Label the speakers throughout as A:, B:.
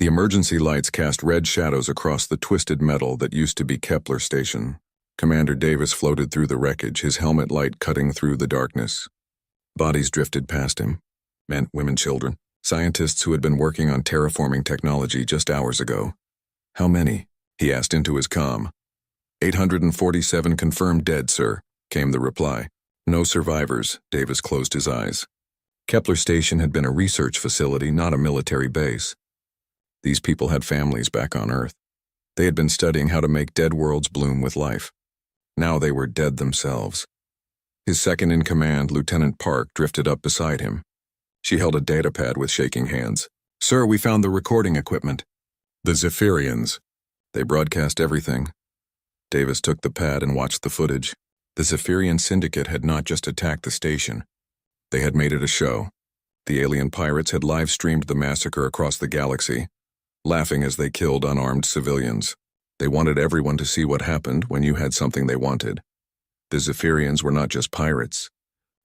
A: The emergency lights cast red shadows across the twisted metal that used to be Kepler Station. Commander Davis floated through the wreckage, his helmet light cutting through the darkness. Bodies drifted past him. Men, women, children. Scientists who had been working on terraforming technology just hours ago. How many? He asked into his comm. 847 confirmed dead, sir, came the reply. No survivors. Davis closed his eyes. Kepler Station had been a research facility, not a military base. These people had families back on Earth. They had been studying how to make dead worlds bloom with life. Now they were dead themselves. His second-in-command, Lieutenant Park, drifted up beside him. She held a datapad with shaking hands. Sir, we found the recording equipment. The Zephyrians. They broadcast everything. Davis took the pad and watched the footage. The Zephyrian Syndicate had not just attacked the station. They had made it a show. The alien pirates had live-streamed the massacre across the galaxy, laughing as they killed unarmed civilians. They wanted everyone to see what happened when you had something they wanted. The Zephyrians were not just pirates.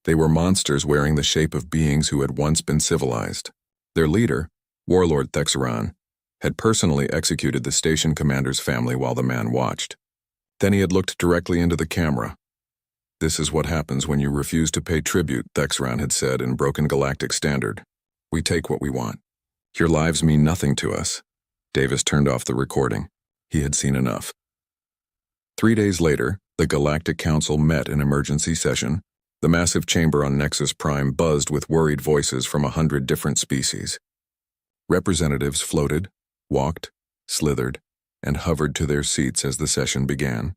A: They were monsters wearing the shape of beings who had once been civilized. Their leader, Warlord Thexeran, had personally executed the station commander's family while the man watched. Then he had looked directly into the camera. This is what happens when you refuse to pay tribute, Thexeran had said in broken Galactic standard. We take what we want. Your lives mean nothing to us. Davis turned off the recording. He had seen enough. 3 days later, the Galactic Council met in emergency session. The massive chamber on Nexus Prime buzzed with worried voices from 100 different species. Representatives floated, walked, slithered, and hovered to their seats as the session began.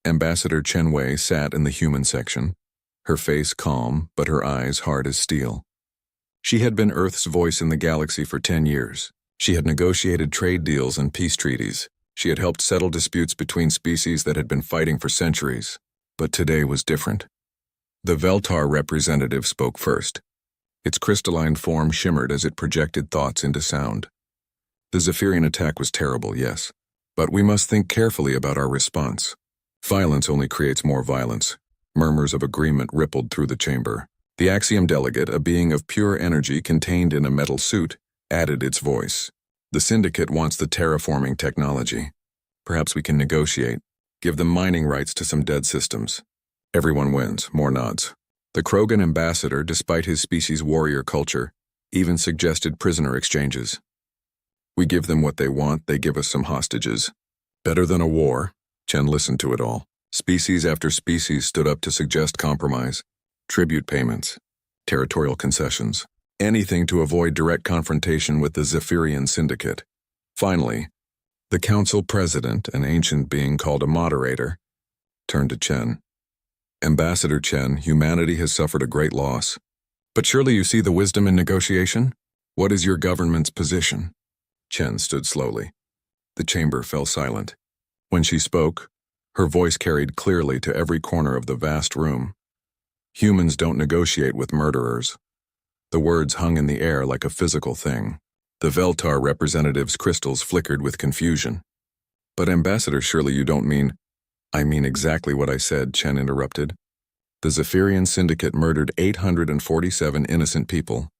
A: Ambassador Chen Wei sat in the human section, her face calm but her eyes hard as steel. She had been Earth's voice in the galaxy for 10 years. She had negotiated trade deals and peace treaties. She had helped settle disputes between species that had been fighting for centuries. But today was different. The Veltar representative spoke first. Its crystalline form shimmered as it projected thoughts into sound. The Zephyrian attack was terrible, yes, but we must think carefully about our response. Violence only creates more violence. Murmurs of agreement rippled through the chamber. The Axiom delegate, a being of pure energy contained in a metal suit, added its voice. The Syndicate wants the terraforming technology. Perhaps we can negotiate. Give them mining rights to some dead systems. Everyone wins. More nods. The Krogan ambassador, despite his species' warrior culture, even suggested prisoner exchanges. We give them what they want, they give us some hostages. Better than a war. Chen listened to it all. Species after species stood up to suggest compromise. Tribute payments. Territorial concessions. Anything to avoid direct confrontation with the Zephyrian Syndicate. Finally, the council president, an ancient being called a moderator, turned to Chen. Ambassador Chen, humanity has suffered a great loss. But surely you see the wisdom in negotiation? What is your government's position? Chen stood slowly. The chamber fell silent. When she spoke, her voice carried clearly to every corner of the vast room. Humans don't negotiate with murderers. The words hung in the air like a physical thing. The Veltar representative's crystals flickered with confusion. But Ambassador, surely you don't mean— I mean exactly what I said, Chen interrupted. The Zephyrian Syndicate murdered 847 innocent people.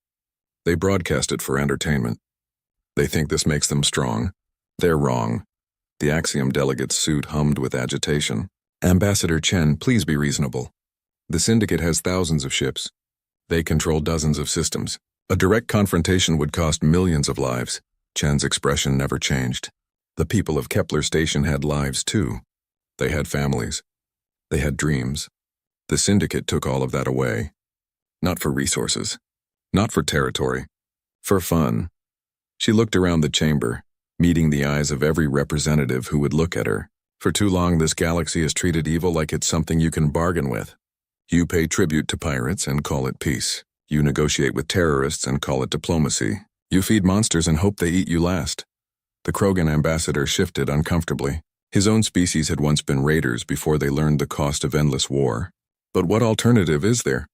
A: They broadcast it for entertainment. They think this makes them strong. They're wrong. The Axiom delegate's suit hummed with agitation. Ambassador Chen, please be reasonable. The Syndicate has thousands of ships. They control dozens of systems. A direct confrontation would cost millions of lives. Chen's expression never changed. The people of Kepler Station had lives too. They had families. They had dreams. The Syndicate took all of that away. Not for resources. Not for territory. For fun. She looked around the chamber, meeting the eyes of every representative who would look at her. For too long, this galaxy has treated evil like it's something you can bargain with. You pay tribute to pirates and call it peace. You negotiate with terrorists and call it diplomacy. You feed monsters and hope they eat you last. The Krogan ambassador shifted uncomfortably. His own species had once been raiders before they learned the cost of endless war. But what alternative is there?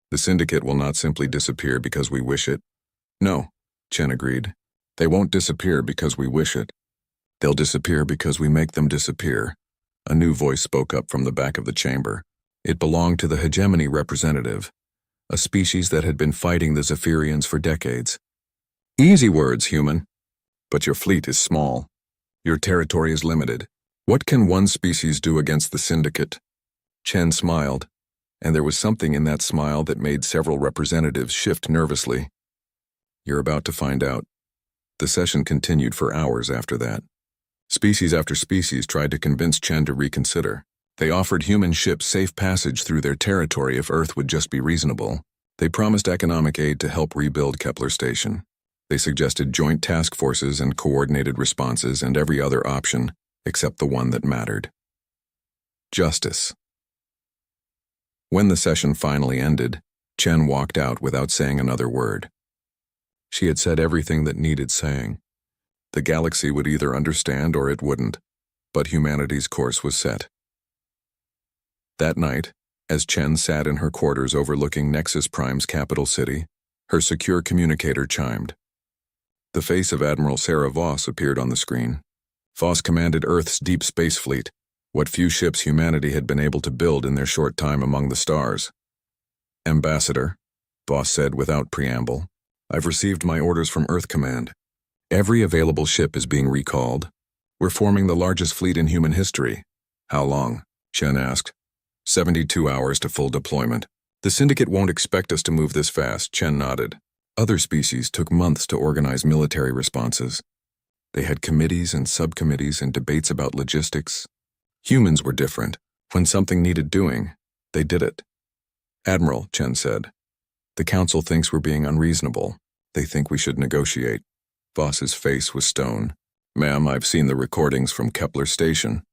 A: The Syndicate will not simply disappear because we wish it. No, Chen agreed. They won't disappear because we wish it. They'll disappear because we make them disappear. A new voice spoke up from the back of the chamber. It belonged to the hegemony representative, a species that had been fighting the Zephyrians for decades. Easy words, human. But your fleet is small. Your territory is limited. What can one species do against the Syndicate? Chen smiled, and there was something in that smile that made several representatives shift nervously. You're about to find out. The session continued for hours after that. Species after species tried to convince Chen to reconsider. They offered human ships safe passage through their territory if Earth would just be reasonable. They promised economic aid to help rebuild Kepler Station. They suggested joint task forces and coordinated responses and every other option except the one that mattered. Justice. When the session finally ended, Chen walked out without saying another word. She had said everything that needed saying. The galaxy would either understand or it wouldn't, but humanity's course was set. That night, as Chen sat in her quarters overlooking Nexus Prime's capital city, her secure communicator chimed. The face of Admiral Sarah Voss appeared on the screen. Voss commanded Earth's deep space fleet, what few ships humanity had been able to build in their short time among the stars. Ambassador, Voss said without preamble, I've received my orders from Earth Command. Every available ship is being recalled. We're forming the largest fleet in human history. How long? Chen asked. 72 hours to full deployment. The Syndicate won't expect us to move this fast, Chen nodded. Other species took months to organize military responses. They had committees and subcommittees and debates about logistics. Humans were different. When something needed doing, they did it. Admiral, Chen said, the Council thinks we're being unreasonable. They think we should negotiate. Voss's face was stone. Ma'am, I've seen the recordings from Kepler Station.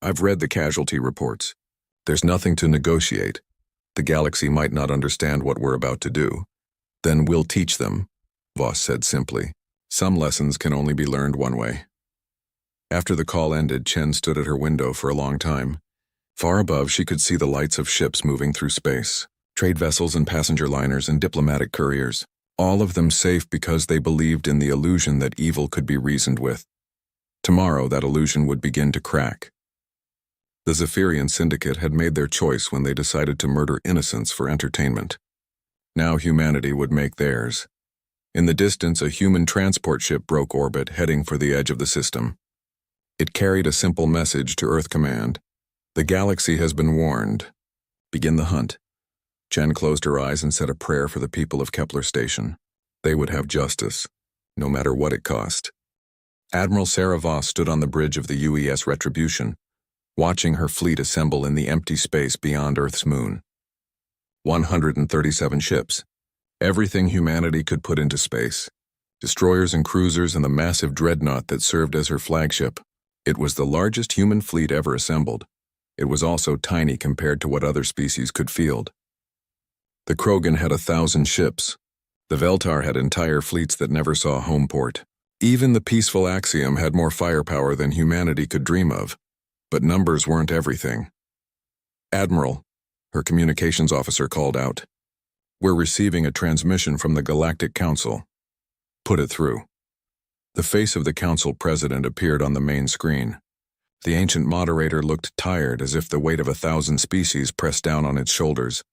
A: I've read the casualty reports. There's nothing to negotiate. The galaxy might not understand what we're about to do. Then we'll teach them, Voss said simply. Some lessons can only be learned one way. After the call ended, Chen stood at her window for a long time. Far above, she could see the lights of ships moving through space. Trade vessels and passenger liners and diplomatic couriers. All of them safe because they believed in the illusion that evil could be reasoned with. Tomorrow, that illusion would begin to crack. The Zephyrian Syndicate had made their choice when they decided to murder innocents for entertainment. Now humanity would make theirs. In the distance, a human transport ship broke orbit, heading for the edge of the system. It carried a simple message to Earth Command. The galaxy has been warned. Begin the hunt. Chen closed her eyes and said a prayer for the people of Kepler Station. They would have justice, no matter what it cost. Admiral Sarah Voss stood on the bridge of the UES Retribution, watching her fleet assemble in the empty space beyond Earth's moon. 137 ships. Everything humanity could put into space. Destroyers and cruisers and the massive dreadnought that served as her flagship. It was the largest human fleet ever assembled. It was also tiny compared to what other species could field. The Krogan had 1,000 ships. The Veltar had entire fleets that never saw home port. Even the peaceful Axiom had more firepower than humanity could dream of. But numbers weren't everything. Admiral, her communications officer called out. We're receiving a transmission from the Galactic Council. Put it through. The face of the Council president appeared on the main screen. The ancient moderator looked tired, as if the weight of 1,000 species pressed down on its shoulders.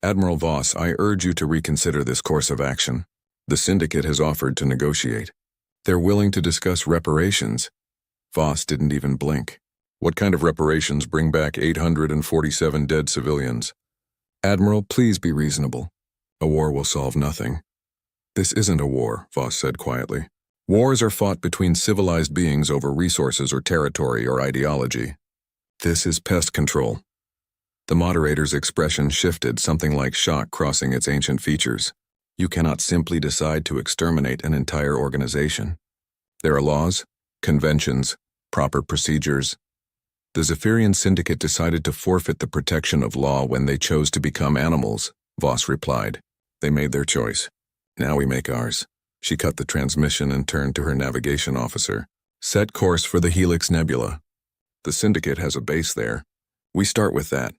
A: Admiral Voss, I urge you to reconsider this course of action. The Syndicate has offered to negotiate. They're willing to discuss reparations. Voss didn't even blink. What kind of reparations bring back 847 dead civilians? Admiral, please be reasonable. A war will solve nothing. This isn't a war, Voss said quietly. Wars are fought between civilized beings over resources or territory or ideology. This is pest control. The moderator's expression shifted, something like shock crossing its ancient features. You cannot simply decide to exterminate an entire organization. There are laws, conventions, proper procedures. The Zephyrian Syndicate decided to forfeit the protection of law when they chose to become animals, Voss replied. They made their choice. Now we make ours. She cut the transmission and turned to her navigation officer. Set course for the Helix Nebula. The Syndicate has a base there. We start with that.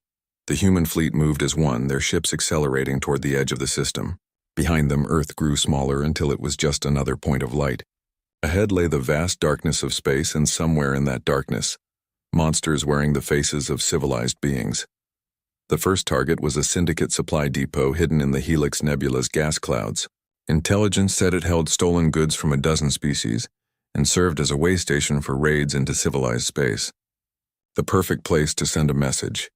A: The human fleet moved as one, their ships accelerating toward the edge of the system. Behind them, Earth grew smaller until it was just another point of light. Ahead lay the vast darkness of space, and somewhere in that darkness, monsters wearing the faces of civilized beings. The first target was a Syndicate supply depot hidden in the Helix Nebula's gas clouds. Intelligence said it held stolen goods from a dozen species, and served as a way station for raids into civilized space. The perfect place to send a message.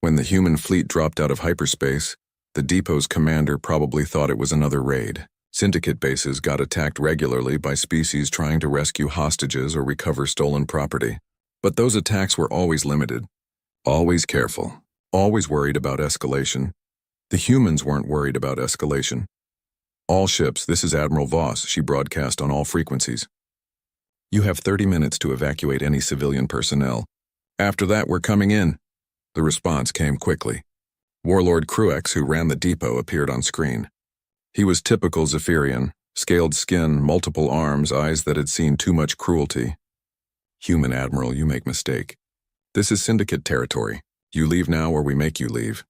A: When the human fleet dropped out of hyperspace, the depot's commander probably thought it was another raid. Syndicate bases got attacked regularly by species trying to rescue hostages or recover stolen property. But those attacks were always limited, always careful, always worried about escalation. The humans weren't worried about escalation. "All ships, this is Admiral Voss," she broadcast on all frequencies. "You have 30 minutes to evacuate any civilian personnel. After that, we're coming in." The response came quickly. Warlord Cruex, who ran the depot, appeared on screen. He was typical Zephyrian, scaled skin, multiple arms, eyes that had seen too much cruelty. "Human Admiral, you make mistake. This is Syndicate territory. You leave now or we make you leave."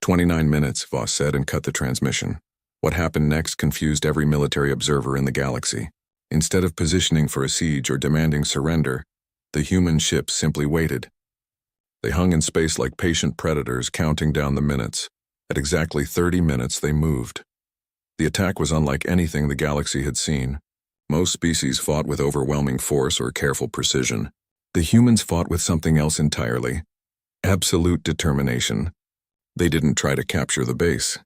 A: 29 minutes, Voss said and cut the transmission. What happened next confused every military observer in the galaxy. Instead of positioning for a siege or demanding surrender, the human ships simply waited. They hung in space like patient predators, counting down the minutes. At exactly 30 minutes, they moved. The attack was unlike anything the galaxy had seen. Most species fought with overwhelming force or careful precision. The humans fought with something else entirely: absolute determination. They didn't try to capture the base.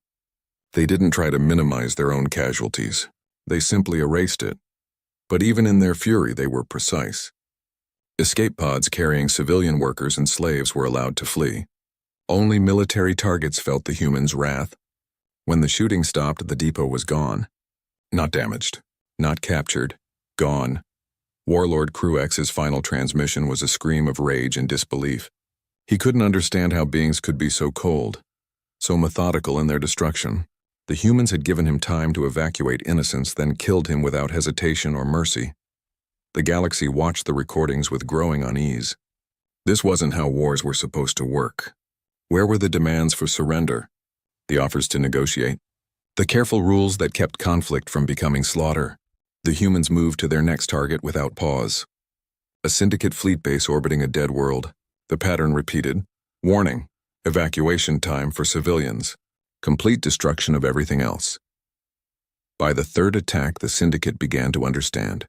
A: They didn't try to minimize their own casualties. They simply erased it. But even in their fury, they were precise. Escape pods carrying civilian workers and slaves were allowed to flee. Only military targets felt the humans' wrath. When the shooting stopped, the depot was gone. Not damaged, not captured, gone. Warlord Cruex's final transmission was a scream of rage and disbelief. He couldn't understand how beings could be so cold, so methodical in their destruction. The humans had given him time to evacuate innocents, then killed him without hesitation or mercy. The galaxy watched the recordings with growing unease. This wasn't how wars were supposed to work. Where were the demands for surrender? The offers to negotiate? The careful rules that kept conflict from becoming slaughter? The humans moved to their next target without pause. A Syndicate fleet base orbiting a dead world. The pattern repeated. Warning: evacuation time for civilians. Complete destruction of everything else. By the third attack, the Syndicate began to understand.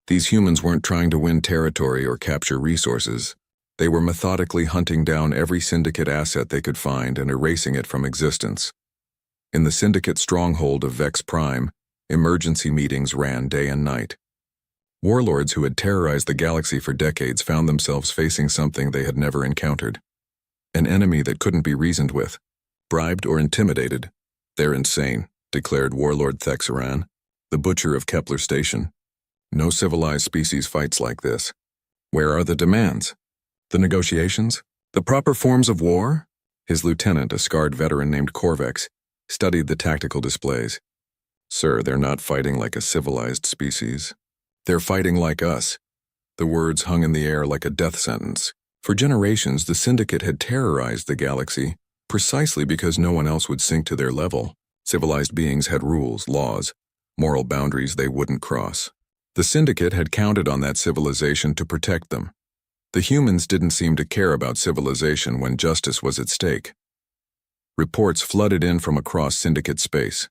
A: These humans weren't trying to win territory or capture resources. They were methodically hunting down every Syndicate asset they could find and erasing it from existence. In the Syndicate stronghold of Vex Prime, emergency meetings ran day and night. Warlords who had terrorized the galaxy for decades found themselves facing something they had never encountered. An enemy that couldn't be reasoned with, bribed or intimidated. "They're insane," declared Warlord Thexaran, the butcher of Kepler Station. "No civilized species fights like this. Where are the demands? The negotiations? The proper forms of war?" His lieutenant, a scarred veteran named Corvex, studied the tactical displays. "Sir, they're not fighting like a civilized species. They're fighting like us." The words hung in the air like a death sentence. For generations, the Syndicate had terrorized the galaxy, precisely because no one else would sink to their level. Civilized beings had rules, laws, moral boundaries they wouldn't cross. The Syndicate had counted on that civilization to protect them. The humans didn't seem to care about civilization when justice was at stake. Reports flooded in from across Syndicate space.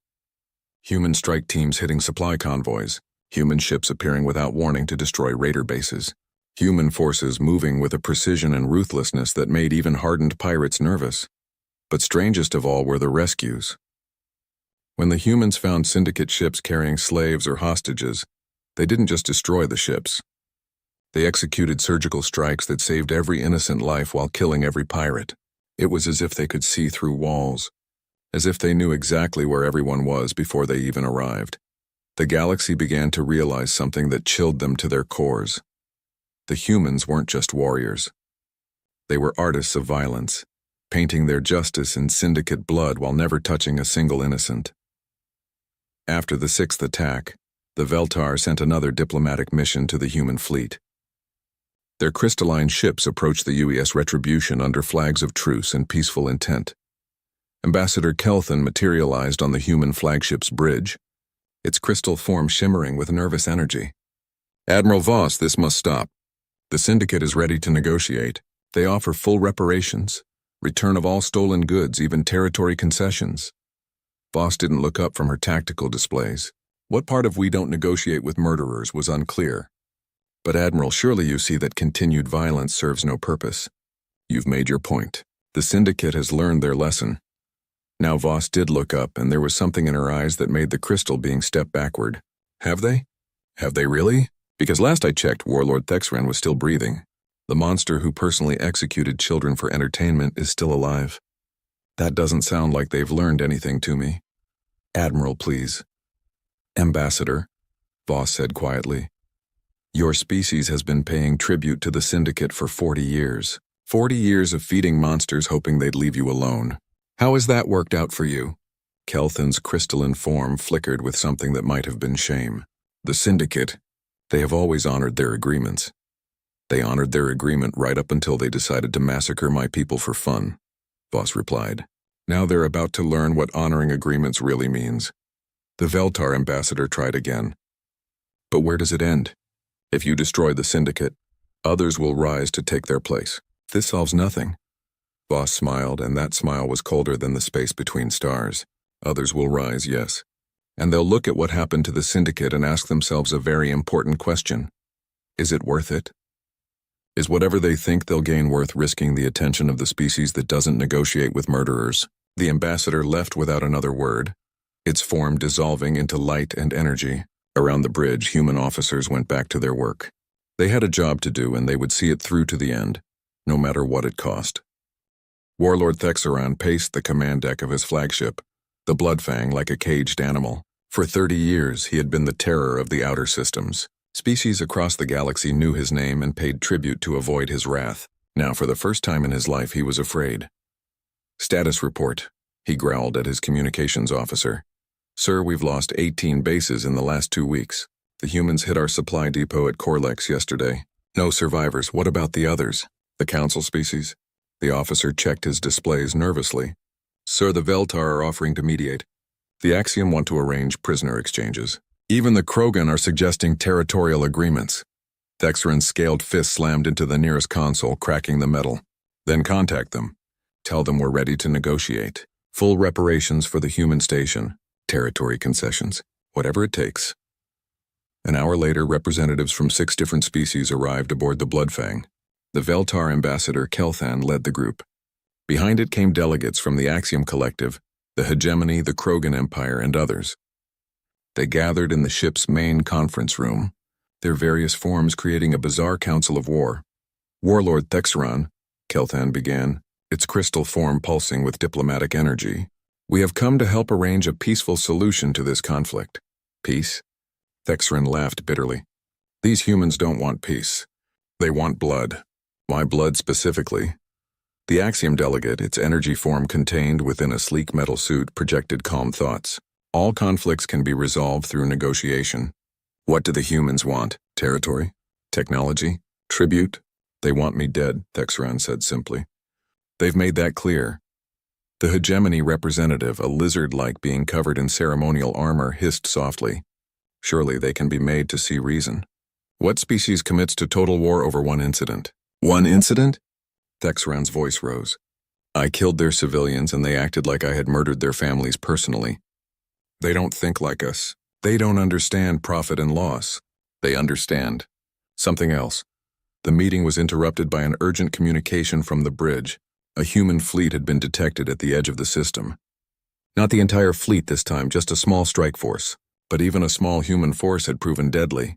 A: Human strike teams hitting supply convoys, human ships appearing without warning to destroy raider bases, human forces moving with a precision and ruthlessness that made even hardened pirates nervous. But strangest of all were the rescues. When the humans found Syndicate ships carrying slaves or hostages, they didn't just destroy the ships. They executed surgical strikes that saved every innocent life while killing every pirate. It was as if they could see through walls, as if they knew exactly where everyone was before they even arrived. The galaxy began to realize something that chilled them to their cores. The humans weren't just warriors. They were artists of violence, painting their justice in Syndicate blood while never touching a single innocent. After the sixth attack, the Veltar sent another diplomatic mission to the human fleet. Their crystalline ships approached the UES Retribution under flags of truce and peaceful intent. Ambassador Kelthan materialized on the human flagship's bridge, its crystal form shimmering with nervous energy. "Admiral Voss, this must stop. The Syndicate is ready to negotiate. They offer full reparations, return of all stolen goods, even territory concessions." Voss didn't look up from her tactical displays. What part of "we don't negotiate with murderers" was unclear. But Admiral, surely you see that continued violence serves no purpose. You've made your point. The Syndicate has learned their lesson. Now Voss did look up, and there was something in her eyes that made the crystal being step backward. Have they? Have they really? Because last I checked, Warlord Thexran was still breathing. The monster who personally executed children for entertainment is still alive. That doesn't sound like they've learned anything to me. Admiral, please. Ambassador, Voss said quietly. Your species has been paying tribute to the Syndicate for 40 years. 40 years of feeding monsters hoping they'd leave you alone. How has that worked out for you? Kelthan's crystalline form flickered with something that might have been shame. The Syndicate, they have always honored their agreements. They honored their agreement right up until they decided to massacre my people for fun, Voss replied. Now they're about to learn what honoring agreements really means. The Veltar ambassador tried again. But where does it end? If you destroy the Syndicate, others will rise to take their place. This solves nothing. Voss smiled, and that smile was colder than the space between stars. Others will rise, yes. And they'll look at what happened to the Syndicate and ask themselves a very important question. Is it worth it? Is whatever they think they'll gain worth risking the attention of the species that doesn't negotiate with murderers? The ambassador left without another word, its form dissolving into light and energy. Around the bridge, human officers went back to their work. They had a job to do, and they would see it through to the end, no matter what it cost. Warlord Thexran paced the command deck of his flagship, the Bloodfang, like a caged animal. For 30 years, he had been the terror of the outer systems. Species across the galaxy knew his name and paid tribute to avoid his wrath. Now, for the first time in his life, he was afraid. Status report, he growled at his communications officer. Sir, we've lost 18 bases in the last 2 weeks. The humans hit our supply depot at Corlex yesterday. No survivors. What about the others? The council species? The officer checked his displays nervously. Sir, the Veltar are offering to mediate. The Axiom want to arrange prisoner exchanges. Even the Krogan are suggesting territorial agreements. Thexran's scaled fist slammed into the nearest console, cracking the metal. Then contact them. Tell them we're ready to negotiate. Full reparations for the human station. Territory concessions. Whatever it takes. An hour later, representatives from 6 different species arrived aboard the Bloodfang. The Veltar ambassador Kelthan led the group. Behind it came delegates from the Axiom Collective, the Hegemony, the Krogan Empire, and others. They gathered in the ship's main conference room, their various forms creating a bizarre council of war. Warlord Thexran, Kelthan began, its crystal form pulsing with diplomatic energy. We have come to help arrange a peaceful solution to this conflict. Peace? Thexran laughed bitterly. These humans don't want peace. They want blood. Why blood specifically? The Axiom delegate, its energy form contained within a sleek metal suit, projected calm thoughts. All conflicts can be resolved through negotiation. What do the humans want? Territory? Technology? Tribute? They want me dead, Thexran said simply. They've made that clear. The Hegemony representative, a lizard-like being covered in ceremonial armor, hissed softly. Surely they can be made to see reason. What species commits to total war over one incident? One incident? Thexran's voice rose. I killed their civilians, and they acted like I had murdered their families personally. They don't think like us. They don't understand profit and loss. They understand something else. The meeting was interrupted by an urgent communication from the bridge. A human fleet had been detected at the edge of the system. Not the entire fleet this time, just a small strike force. But even a small human force had proven deadly.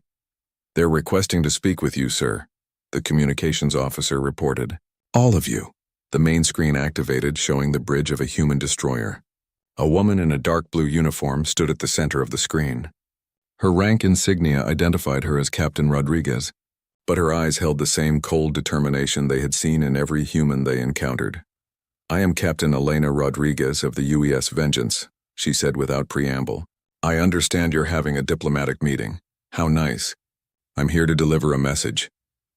A: They're requesting to speak with you, sir, the communications officer reported. All of you. The main screen activated, showing the bridge of a human destroyer. A woman in a dark blue uniform stood at the center of the screen. Her rank insignia identified her as Captain Rodriguez, but her eyes held the same cold determination they had seen in every human they encountered. I am Captain Elena Rodriguez of the UES Vengeance, she said without preamble. I understand you're having a diplomatic meeting. How nice. I'm here to deliver a message.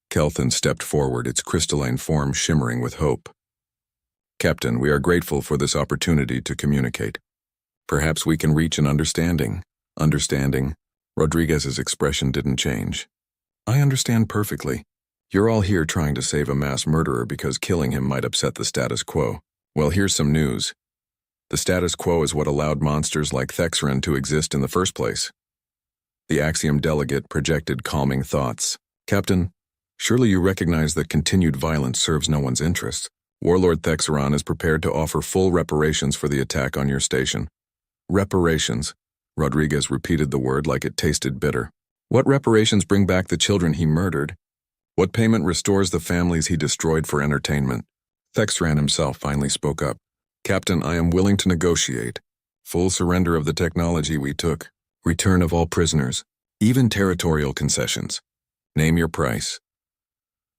A: Kelthan stepped forward, its crystalline form shimmering with hope. Captain, we are grateful for this opportunity to communicate. Perhaps we can reach an understanding. Understanding? Rodriguez's expression didn't change. I understand perfectly. You're all here trying to save a mass murderer because killing him might upset the status quo. Well, here's some news. The status quo is what allowed monsters like Thexran to exist in the first place. The Axiom delegate projected calming thoughts. Captain, surely you recognize that continued violence serves no one's interests. Warlord Thexeron is prepared to offer full reparations for the attack on your station. Reparations. Rodriguez repeated the word like it tasted bitter. What reparations bring back the children he murdered? What payment restores the families he destroyed for entertainment? Thexeron himself finally spoke up. Captain, I am willing to negotiate. Full surrender of the technology we took. Return of all prisoners. Even territorial concessions. Name your price.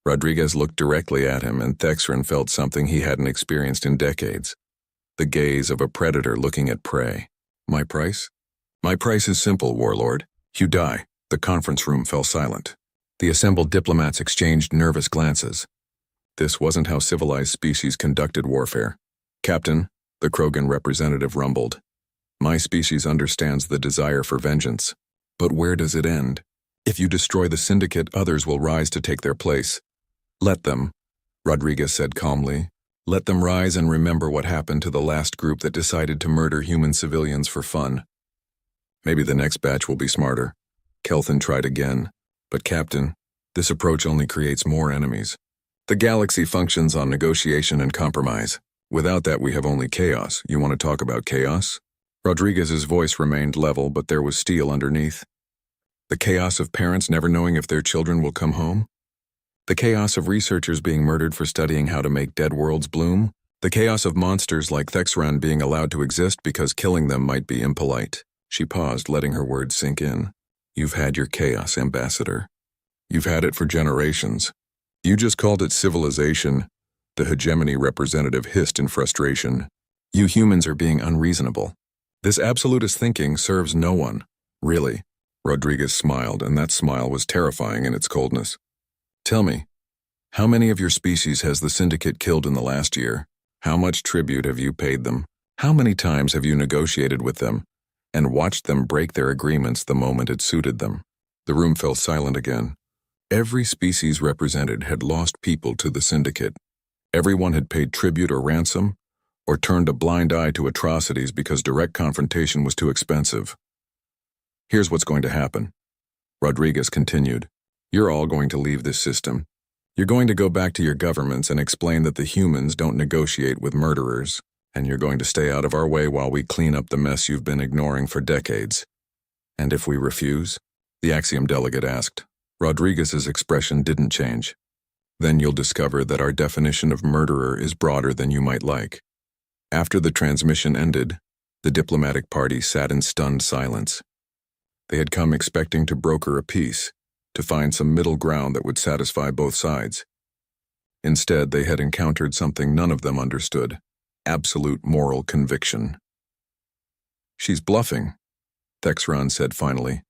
A: Rodriguez looked directly at him, and Thexeron felt something he hadn't experienced in decades. The gaze of a predator looking at prey. My price? My price is simple, Warlord. You die. The conference room fell silent. The assembled diplomats exchanged nervous glances. This wasn't how civilized species conducted warfare. Captain, the Krogan representative rumbled. My species understands the desire for vengeance. But where does it end? If you destroy the Syndicate, others will rise to take their place. Let them, Rodriguez said calmly. Let them rise and remember what happened to the last group that decided to murder human civilians for fun. Maybe the next batch will be smarter. Kelthan tried again. But Captain, this approach only creates more enemies. The galaxy functions on negotiation and compromise. Without that, we have only chaos. You want to talk about chaos? Rodriguez's voice remained level, but there was steel underneath. The chaos of parents never knowing if their children will come home? The chaos of researchers being murdered for studying how to make dead worlds bloom? The chaos of monsters like Thexeron being allowed to exist because killing them might be impolite. She paused, letting her words sink in. You've had your chaos, Ambassador. You've had it for generations. You just called it civilization. The hegemony representative hissed in frustration. You humans are being unreasonable. This absolutist thinking serves no one. Really. Rodriguez smiled, and that smile was terrifying in its coldness. Tell me, how many of your species has the Syndicate killed in the last year? How much tribute have you paid them? How many times have you negotiated with them and watched them break their agreements the moment it suited them? The room fell silent again. Every species represented had lost people to the Syndicate. Everyone had paid tribute or ransom, or turned a blind eye to atrocities because direct confrontation was too expensive. Here's what's going to happen. Rodriguez continued. You're all going to leave this system. You're going to go back to your governments and explain that the humans don't negotiate with murderers, and you're going to stay out of our way while we clean up the mess you've been ignoring for decades. And if we refuse? The Axiom delegate asked. Rodriguez's expression didn't change. Then you'll discover that our definition of murderer is broader than you might like. After the transmission ended, the diplomatic party sat in stunned silence. They had come expecting to broker a peace, to find some middle ground that would satisfy both sides. Instead, they had encountered something none of them understood: absolute moral conviction. She's bluffing, Thexeron said finally.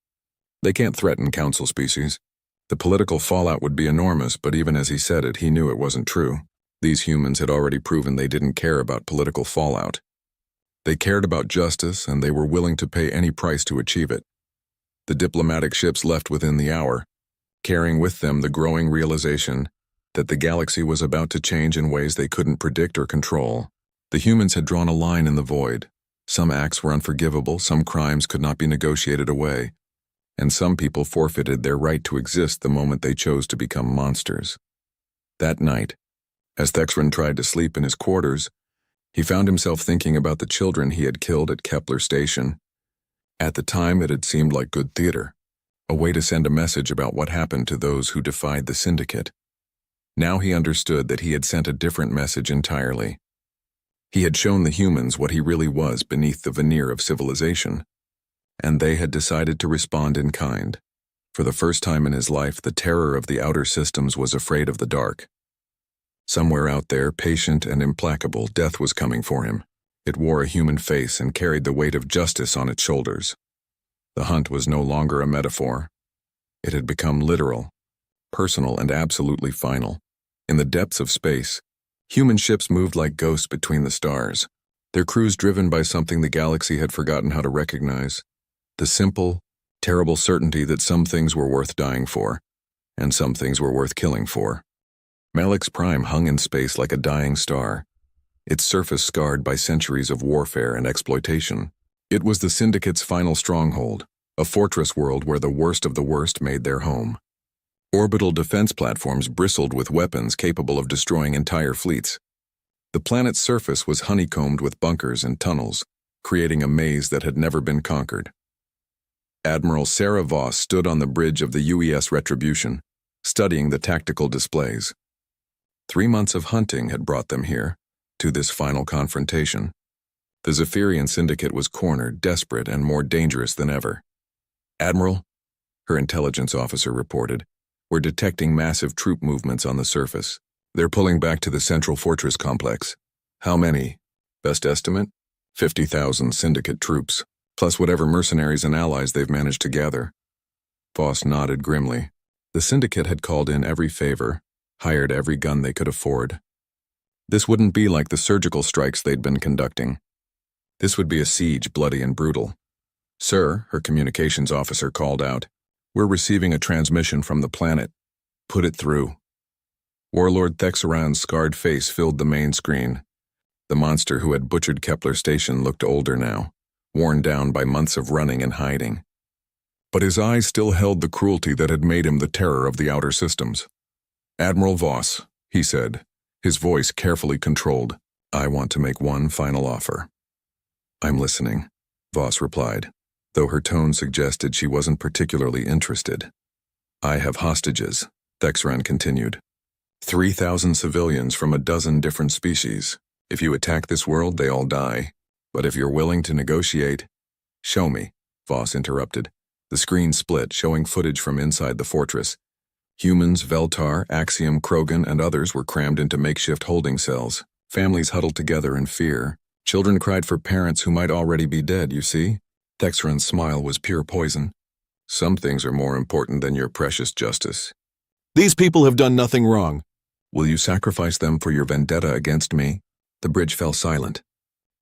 A: They can't threaten council species. The political fallout would be enormous, but even as he said it, he knew it wasn't true. These humans had already proven they didn't care about political fallout. They cared about justice, and they were willing to pay any price to achieve it. The diplomatic ships left within the hour, carrying with them the growing realization that the galaxy was about to change in ways they couldn't predict or control. The humans had drawn a line in the void. Some acts were unforgivable, some crimes could not be negotiated away, and some people forfeited their right to exist the moment they chose to become monsters. That night, as Thexeron tried to sleep in his quarters, he found himself thinking about the children he had killed at Kepler Station. At the time, it had seemed like good theater, a way to send a message about what happened to those who defied the Syndicate. Now he understood that he had sent a different message entirely. He had shown the humans what he really was beneath the veneer of civilization, and they had decided to respond in kind. For the first time in his life, the terror of the outer systems was afraid of the dark. Somewhere out there, patient and implacable, death was coming for him. It wore a human face and carried the weight of justice on its shoulders. The hunt was no longer a metaphor. It had become literal, personal, and absolutely final. In the depths of space, human ships moved like ghosts between the stars, their crews driven by something the galaxy had forgotten how to recognize: the simple, terrible certainty that some things were worth dying for, and some things were worth killing for. Malix Prime hung in space like a dying star, its surface scarred by centuries of warfare and exploitation. It was the Syndicate's final stronghold, a fortress world where the worst of the worst made their home. Orbital defense platforms bristled with weapons capable of destroying entire fleets. The planet's surface was honeycombed with bunkers and tunnels, creating a maze that had never been conquered. Admiral Sarah Voss stood on the bridge of the UES Retribution, studying the tactical displays. 3 months of hunting had brought them here, to this final confrontation. The Zephyrian Syndicate was cornered, desperate, and more dangerous than ever. "Admiral," her intelligence officer reported, "we're detecting massive troop movements on the surface. They're pulling back to the central fortress complex." "How many?" "Best estimate? 50,000 Syndicate troops, plus whatever mercenaries and allies they've managed to gather." Voss nodded grimly. The Syndicate had called in every favor, hired every gun they could afford. This wouldn't be like the surgical strikes they'd been conducting. This would be a siege, bloody and brutal. "Sir," her communications officer called out, "we're receiving a transmission from the planet. Put it through." Warlord Thexaran's scarred face filled the main screen. The monster who had butchered Kepler Station looked older now, worn down by months of running and hiding. But his eyes still held the cruelty that had made him the terror of the outer systems. "Admiral Voss," he said, his voice carefully controlled, "I want to make one final offer." "I'm listening," Voss replied, though her tone suggested she wasn't particularly interested. "I have hostages," Thexaran continued. 3,000 civilians from a dozen different species. If you attack this world, they all die. But if you're willing to negotiate— "Show me," Voss interrupted. The screen split, showing footage from inside the fortress. Humans, Veltar, Axiom, Krogan, and others were crammed into makeshift holding cells. Families huddled together in fear. Children cried for parents who might already be dead, you see? Thexaran's smile was pure poison. "Some things are more important than your precious justice. These people have done nothing wrong. Will you sacrifice them for your vendetta against me?" The bridge fell silent.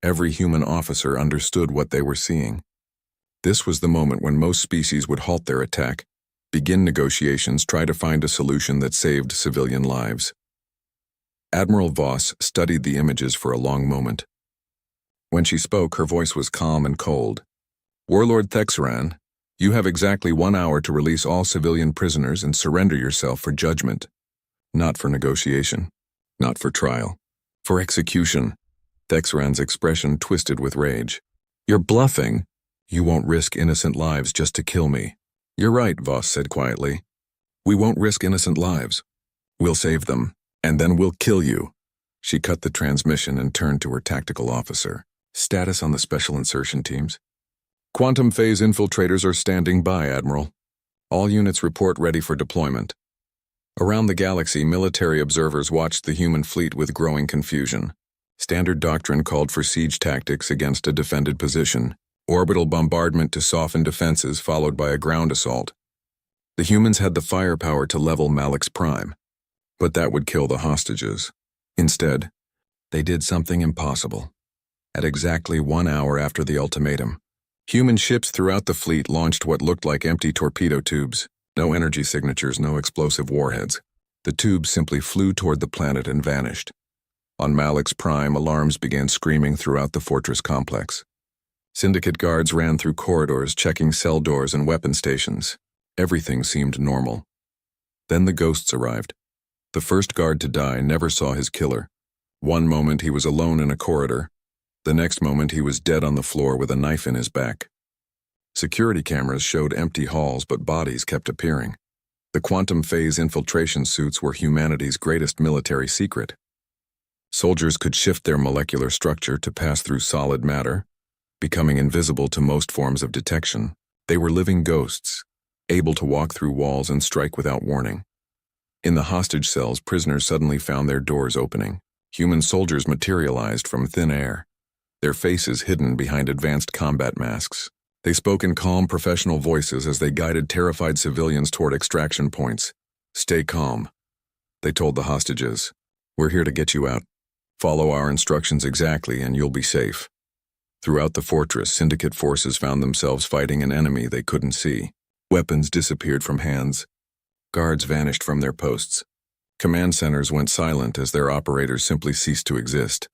A: Every human officer understood what they were seeing. This was the moment when most species would halt their attack, begin negotiations, try to find a solution that saved civilian lives. Admiral Voss studied the images for a long moment. When she spoke, her voice was calm and cold. "Warlord Thexaran, you have exactly 1 hour to release all civilian prisoners and surrender yourself for judgment. Not for negotiation, not for trial, for execution." Thexaran's expression twisted with rage. "You're bluffing. You won't risk innocent lives just to kill me." "You're right," Voss said quietly. "We won't risk innocent lives. We'll save them, and then we'll kill you." She cut the transmission and turned to her tactical officer. "Status on the special insertion teams?" "Quantum phase infiltrators are standing by, Admiral. All units report ready for deployment." Around the galaxy, military observers watched the human fleet with growing confusion. Standard doctrine called for siege tactics against a defended position, orbital bombardment to soften defenses followed by a ground assault. The humans had the firepower to level Malix Prime, but that would kill the hostages. Instead, they did something impossible. At exactly 1 hour after the ultimatum, human ships throughout the fleet launched what looked like empty torpedo tubes. No energy signatures, no explosive warheads. The tubes simply flew toward the planet and vanished. On Malix Prime, alarms began screaming throughout the fortress complex. Syndicate guards ran through corridors, checking cell doors and weapon stations. Everything seemed normal. Then the ghosts arrived. The first guard to die never saw his killer. One moment he was alone in a corridor. The next moment he was dead on the floor with a knife in his back. Security cameras showed empty halls, but bodies kept appearing. The quantum phase infiltration suits were humanity's greatest military secret. Soldiers could shift their molecular structure to pass through solid matter, becoming invisible to most forms of detection. They were living ghosts, able to walk through walls and strike without warning. In the hostage cells, prisoners suddenly found their doors opening. Human soldiers materialized from thin air, their faces hidden behind advanced combat masks. They spoke in calm, professional voices as they guided terrified civilians toward extraction points. "Stay calm," they told the hostages. "We're here to get you out. Follow our instructions exactly and you'll be safe." Throughout the fortress, Syndicate forces found themselves fighting an enemy they couldn't see. Weapons disappeared from hands. Guards vanished from their posts. Command centers went silent as their operators simply ceased to exist.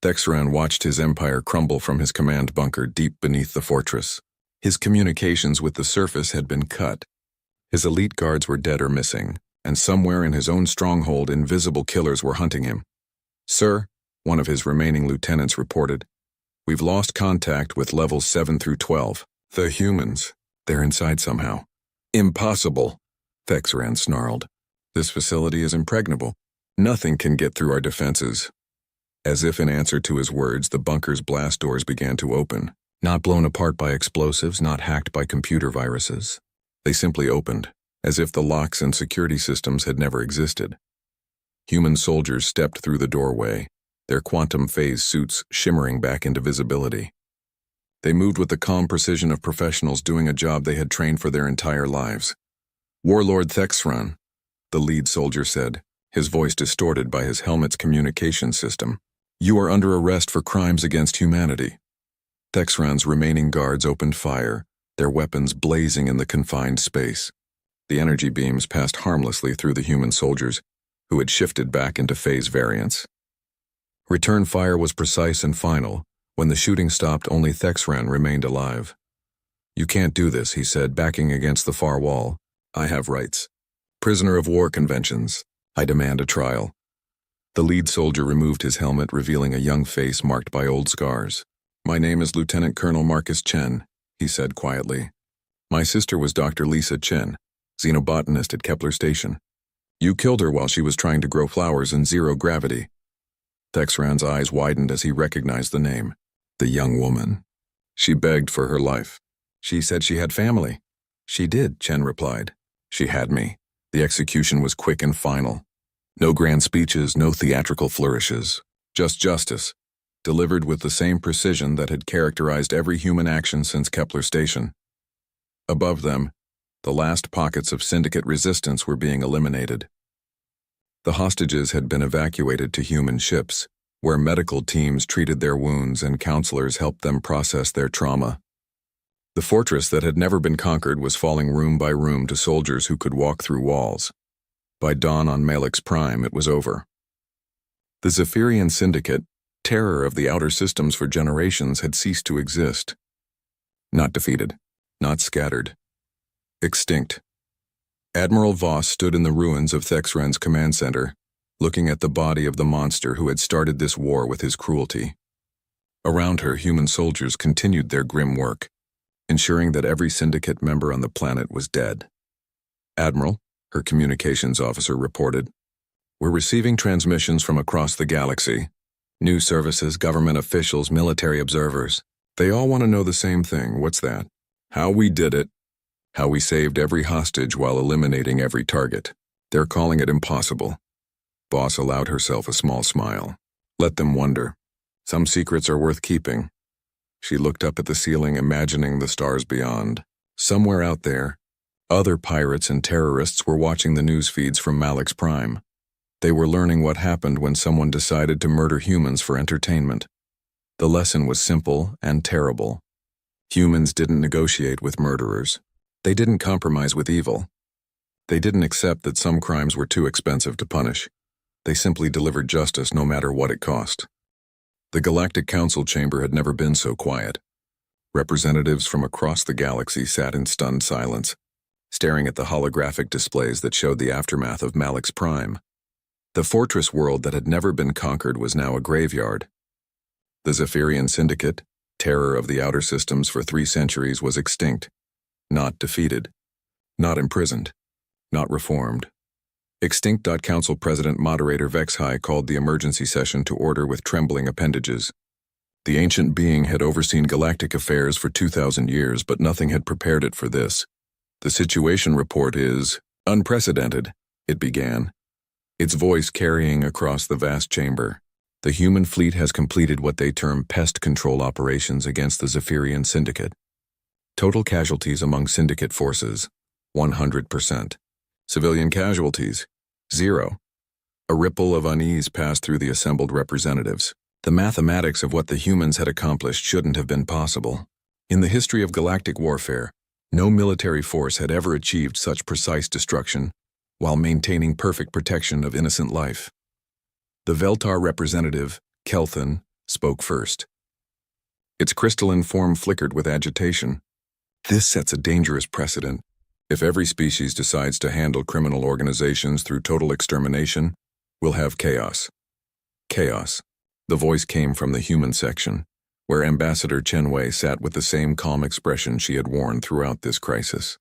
A: Thexaran watched his empire crumble from his command bunker deep beneath the fortress. His communications with the surface had been cut. His elite guards were dead or missing, and somewhere in his own stronghold invisible killers were hunting him. "Sir," one of his remaining lieutenants reported, "we've lost contact with levels 7 through 12. The humans, they're inside somehow." "Impossible," Thexran snarled. "This facility is impregnable. Nothing can get through our defenses." As if in answer to his words, the bunker's blast doors began to open, not blown apart by explosives, not hacked by computer viruses. They simply opened, as if the locks and security systems had never existed. Human soldiers stepped through the doorway, their quantum phase suits shimmering back into visibility. They moved with the calm precision of professionals doing a job they had trained for their entire lives. "Warlord Thexran," the lead soldier said, his voice distorted by his helmet's communication system. "You are under arrest for crimes against humanity." Thexran's remaining guards opened fire, their weapons blazing in the confined space. The energy beams passed harmlessly through the human soldiers, who had shifted back into phase variants. Return fire was precise and final. When the shooting stopped, only Thexran remained alive. "You can't do this," he said, backing against the far wall. "I have rights. Prisoner of war conventions. I demand a trial." The lead soldier removed his helmet, revealing a young face marked by old scars. "My name is Lieutenant Colonel Marcus Chen," he said quietly. "My sister was Dr. Lisa Chen, xenobotanist at Kepler Station. You killed her while she was trying to grow flowers in zero gravity." Thexran's eyes widened as he recognized the name. The young woman. She begged for her life. She said she had family. "She did," Chen replied. "She had me." The execution was quick and final. No grand speeches, no theatrical flourishes. Just justice, delivered with the same precision that had characterized every human action since Kepler Station. Above them, the last pockets of syndicate resistance were being eliminated. The hostages had been evacuated to human ships, where medical teams treated their wounds and counselors helped them process their trauma. The fortress that had never been conquered was falling room by room to soldiers who could walk through walls. By dawn on Malix Prime, it was over. The Zephyrian Syndicate, terror of the outer systems for generations, had ceased to exist. Not defeated, not scattered. Extinct. Admiral Voss stood in the ruins of Thexran's command center, looking at the body of the monster who had started this war with his cruelty. Around her, human soldiers continued their grim work, ensuring that every syndicate member on the planet was dead. "Admiral," her communications officer reported, "we're receiving transmissions from across the galaxy. News services, government officials, military observers. They all want to know the same thing. What's that? How we did it. How we saved every hostage while eliminating every target. They're calling it impossible." Boss allowed herself a small smile. "Let them wonder. Some secrets are worth keeping." She looked up at the ceiling, imagining the stars beyond. Somewhere out there, other pirates and terrorists were watching the news feeds from Malix Prime. They were learning what happened when someone decided to murder humans for entertainment. The lesson was simple and terrible. Humans didn't negotiate with murderers. They didn't compromise with evil. They didn't accept that some crimes were too expensive to punish. They simply delivered justice no matter what it cost. The Galactic Council chamber had never been so quiet. Representatives from across the galaxy sat in stunned silence, staring at the holographic displays that showed the aftermath of Malix Prime. The fortress world that had never been conquered was now a graveyard. The Zephyrian Syndicate, terror of the outer systems for 3 centuries, was extinct. Not defeated. Not imprisoned. Not reformed. Extinct. Council President Moderator Vexhai called the emergency session to order with trembling appendages. The ancient being had overseen galactic affairs for 2,000 years, but nothing had prepared it for this. "The situation report is unprecedented," it began, its voice carrying across the vast chamber. "The human fleet has completed what they term pest control operations against the Zephyrian Syndicate. Total casualties among Syndicate forces, 100%. Civilian casualties, 0. A ripple of unease passed through the assembled representatives. The mathematics of what the humans had accomplished shouldn't have been possible. In the history of galactic warfare, no military force had ever achieved such precise destruction while maintaining perfect protection of innocent life. The Veltar representative, Kelthan, spoke first. Its crystalline form flickered with agitation. This sets a dangerous precedent. If every species decides to handle criminal organizations through total extermination, we'll have chaos. Chaos. The voice came from the human section, where Ambassador Chen Wei sat with the same calm expression she had worn throughout this crisis.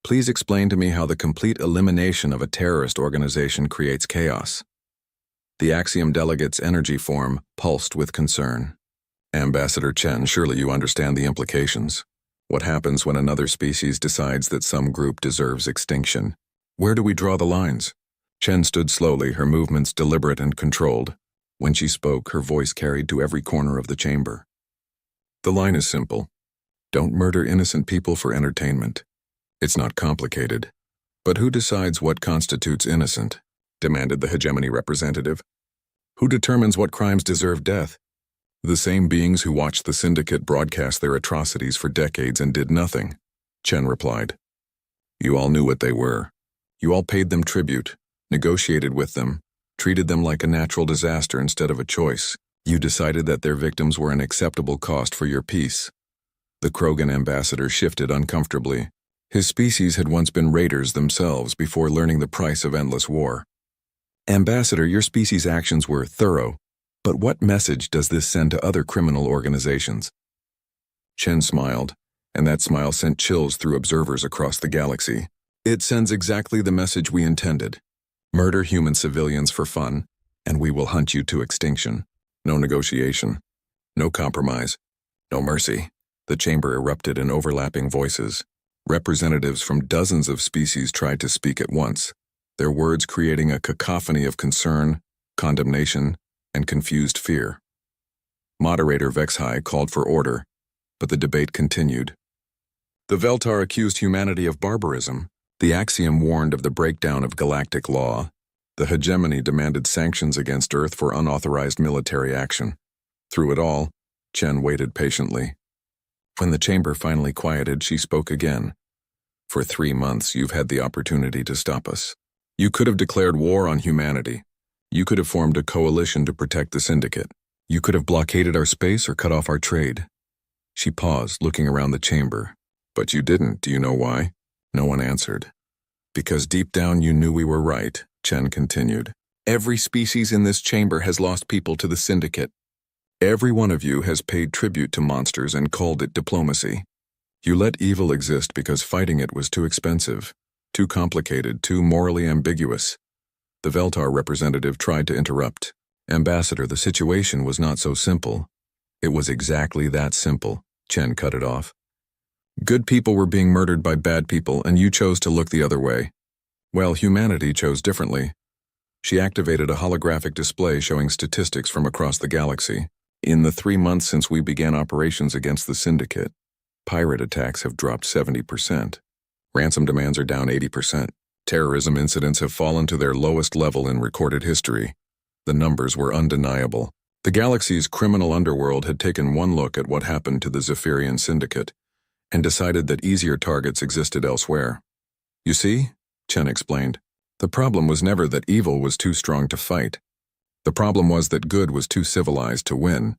A: Please explain to me how the complete elimination of a terrorist organization creates chaos. The Axiom delegate's energy form pulsed with concern. Ambassador Chen, surely you understand the implications. What happens when another species decides that some group deserves extinction? Where do we draw the lines? Chen stood slowly, her movements deliberate and controlled. When she spoke, her voice carried to every corner of the chamber. The line is simple. Don't murder innocent people for entertainment. It's not complicated. But who decides what constitutes innocent? Demanded the hegemony representative. Who determines what crimes deserve death? The same beings who watched the syndicate broadcast their atrocities for decades and did nothing, Chen replied. You all knew what they were. You all paid them tribute, negotiated with them, treated them like a natural disaster instead of a choice. You decided that their victims were an acceptable cost for your peace. The Krogan ambassador shifted uncomfortably. His species had once been raiders themselves before learning the price of endless war. Ambassador, your species' actions were thorough. But what message does this send to other criminal organizations? Chen smiled, and that smile sent chills through observers across the galaxy. It sends exactly the message we intended. Murder human civilians for fun, and we will hunt you to extinction. No negotiation. No compromise. No mercy. The chamber erupted in overlapping voices. Representatives from dozens of species tried to speak at once, their words creating a cacophony of concern, condemnation, and confused fear. Moderator Vexhai called for order, but the debate continued. The Veltar accused humanity of barbarism. The Axiom warned of the breakdown of galactic law. The hegemony demanded sanctions against Earth for unauthorized military action. Through it all, Chen waited patiently. When the chamber finally quieted, she spoke again. For 3 months, you've had the opportunity to stop us. You could have declared war on humanity. You could have formed a coalition to protect the syndicate. You could have blockaded our space or cut off our trade. She paused, looking around the chamber. But you didn't. Do you know why? No one answered. Because deep down you knew we were right, Chen continued. Every species in this chamber has lost people to the syndicate. Every one of you has paid tribute to monsters and called it diplomacy. You let evil exist because fighting it was too expensive, too complicated, too morally ambiguous. The Veltar representative tried to interrupt. Ambassador, the situation was not so simple. It was exactly that simple, Chen cut it off. Good people were being murdered by bad people, and you chose to look the other way. Well, humanity chose differently. She activated a holographic display showing statistics from across the galaxy. In the 3 months since we began operations against the syndicate, pirate attacks have dropped 70%. Ransom demands are down 80%. Terrorism incidents have fallen to their lowest level in recorded history. The numbers were undeniable. The galaxy's criminal underworld had taken one look at what happened to the Zephyrian Syndicate and decided that easier targets existed elsewhere. You see, Chen explained, the problem was never that evil was too strong to fight. The problem was that good was too civilized to win.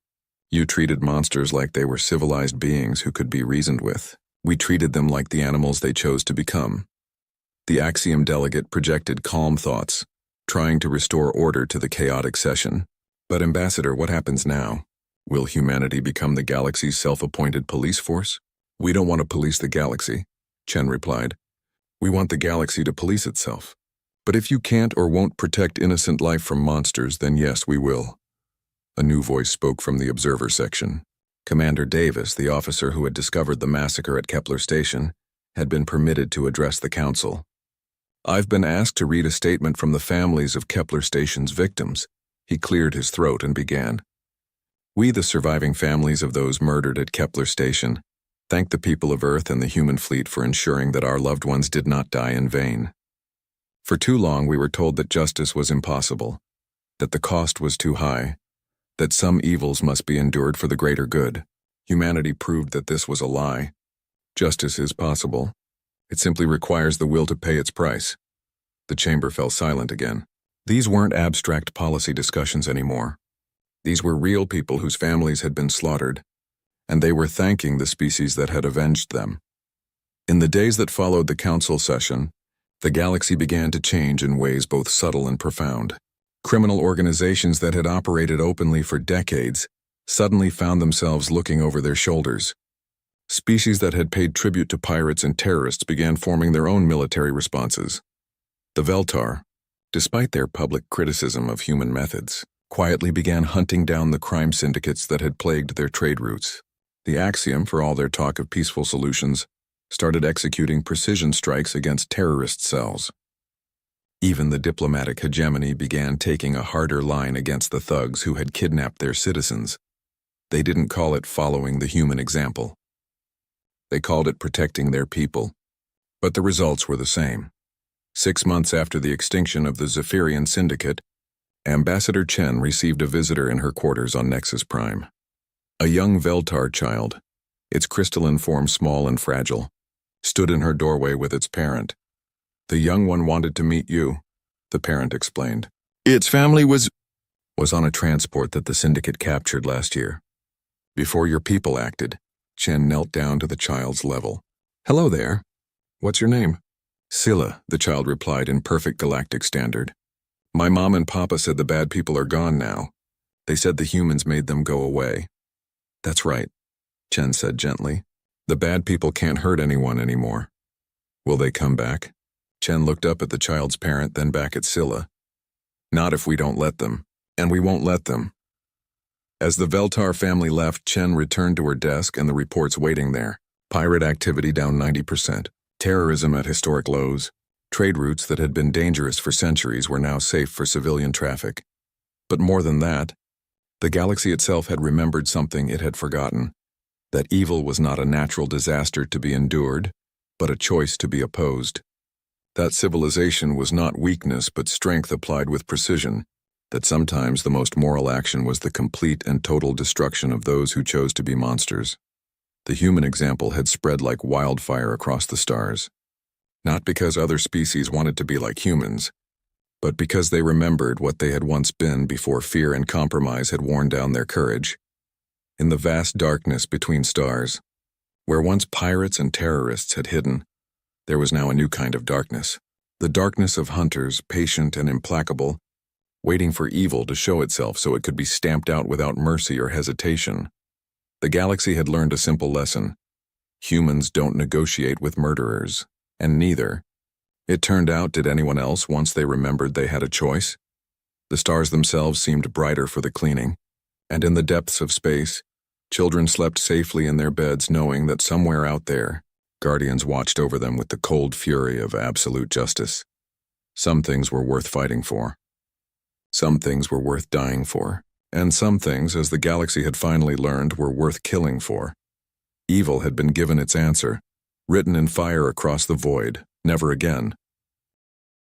A: You treated monsters like they were civilized beings who could be reasoned with. We treated them like the animals they chose to become. The Axiom delegate projected calm thoughts, trying to restore order to the chaotic session. But Ambassador, what happens now? Will humanity become the galaxy's self-appointed police force? We don't want to police the galaxy, Chen replied. We want the galaxy to police itself. But if you can't or won't protect innocent life from monsters, then yes, we will. A new voice spoke from the observer section. Commander Davis, the officer who had discovered the massacre at Kepler Station, had been permitted to address the council. I've been asked to read a statement from the families of Kepler Station's victims. He cleared his throat and began. We, the surviving families of those murdered at Kepler Station, thank the people of Earth and the human fleet for ensuring that our loved ones did not die in vain. For too long we were told that justice was impossible, that the cost was too high, that some evils must be endured for the greater good. Humanity proved that this was a lie. Justice is possible. It simply requires the will to pay its price. The chamber fell silent again. These weren't abstract policy discussions anymore. These were real people whose families had been slaughtered, and they were thanking the species that had avenged them. In the days that followed the council session, the galaxy began to change in ways both subtle and profound. Criminal organizations that had operated openly for decades suddenly found themselves looking over their shoulders. Species that had paid tribute to pirates and terrorists began forming their own military responses. The Veltar, despite their public criticism of human methods, quietly began hunting down the crime syndicates that had plagued their trade routes. The Axiom, for all their talk of peaceful solutions, started executing precision strikes against terrorist cells. Even the diplomatic hegemony began taking a harder line against the thugs who had kidnapped their citizens. They didn't call it following the human example. They called it protecting their people. But the results were the same. 6 months after the extinction of the Zephyrian Syndicate, Ambassador Chen received a visitor in her quarters on Nexus Prime. A young Veltar child, its crystalline form small and fragile, stood in her doorway with its parent. "The young one wanted to meet you," the parent explained. "Its family was on a transport that the Syndicate captured last year. Before your people acted," Chen knelt down to the child's level. "Hello there. What's your name?" "Scylla," the child replied in perfect Galactic standard. "My mom and papa said the bad people are gone now. They said the humans made them go away." "That's right," Chen said gently. "The bad people can't hurt anyone anymore." "Will they come back?" Chen looked up at the child's parent, then back at Scylla. "Not if we don't let them, and we won't let them." As the Veltar family left, Chen returned to her desk and the reports waiting there. Pirate activity down 90%. Terrorism at historic lows. Trade routes that had been dangerous for centuries were now safe for civilian traffic. But more than that, the galaxy itself had remembered something it had forgotten. That evil was not a natural disaster to be endured, but a choice to be opposed. That civilization was not weakness but strength applied with precision. That sometimes the most moral action was the complete and total destruction of those who chose to be monsters. The human example had spread like wildfire across the stars. Not because other species wanted to be like humans, but because they remembered what they had once been before fear and compromise had worn down their courage. In the vast darkness between stars, where once pirates and terrorists had hidden, there was now a new kind of darkness. The darkness of hunters, patient and implacable, waiting for evil to show itself so it could be stamped out without mercy or hesitation. The galaxy had learned a simple lesson. Humans don't negotiate with murderers, and neither, it turned out, did anyone else once they remembered they had a choice. The stars themselves seemed brighter for the cleaning, and in the depths of space, children slept safely in their beds knowing that somewhere out there, guardians watched over them with the cold fury of absolute justice. Some things were worth fighting for. Some things were worth dying for, and some things, as the galaxy had finally learned, were worth killing for. Evil had been given its answer, written in fire across the void, never again.